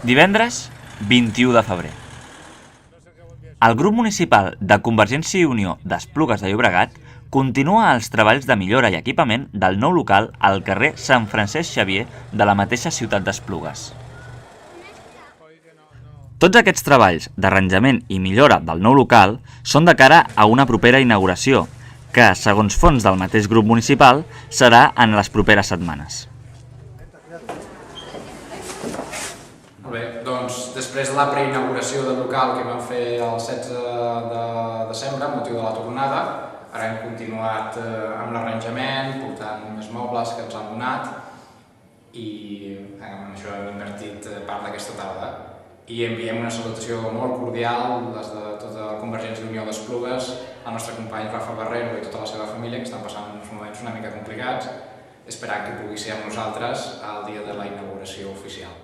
Divendres 21 de febrer. El grup municipal de Convergència i Unió d'Esplugues de Llobregat continua els treballs de millora i equipament del nou local al carrer Sant Francesc Xavier de la mateixa ciutat d'Esplugues. Tots aquests treballs d'arranjament i millora del nou local són de cara a una propera inauguració, que, segons fonts del mateix grup municipal, serà en les properes setmanes. Molt bé, doncs després de la preinauguració del local que vam fer el 16 de desembre amb motiu de la tornada, ara hem continuat amb l'arranjament, portant més mobles que ens han donat i amb això hem invertit part d'aquesta tarda. I enviem una salutació molt cordial des de tota la Convergència i Unió d'Esplugues al nostre company Rafa Barrero i tota la seva família, que estan passant uns moments una mica complicats, esperant que pugui ser amb nosaltres el dia de la inauguració oficial.